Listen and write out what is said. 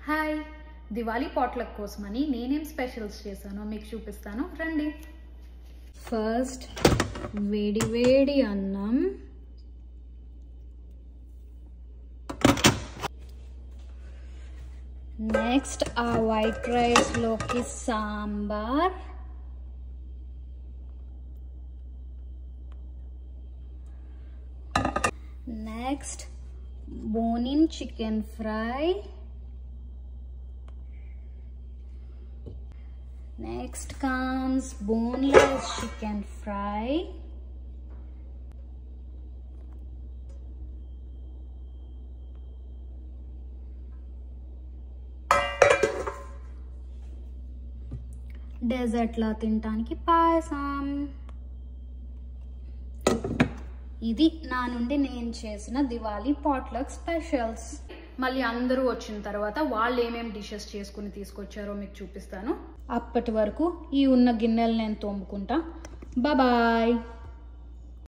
Hi, Diwali potluck కోసమని నేనేం specials చేశానో మీకు చూపిస్తాను రండి. ఫస్ట్ వేడి వేడి అన్నం, నెక్స్ట్ ఆ వైట్ రైస్ లోకి sambar, next bone-in chicken fry, next comes boneless chicken fry, dessert లా తినడానికి పాయసం. ఇది నా నుండి నేను చేసిన దివాళీ పాట్లక్ స్పెషల్స్. మళ్ళీ అందరూ వచ్చిన తర్వాత వాళ్ళు ఏమేమి డిషెస్ చేసుకుని తీసుకొచ్చారో మీకు చూపిస్తాను. అప్పటి వరకు ఈ ఉన్న గిన్నెలు నేను తోముకుంటా. బాయ్.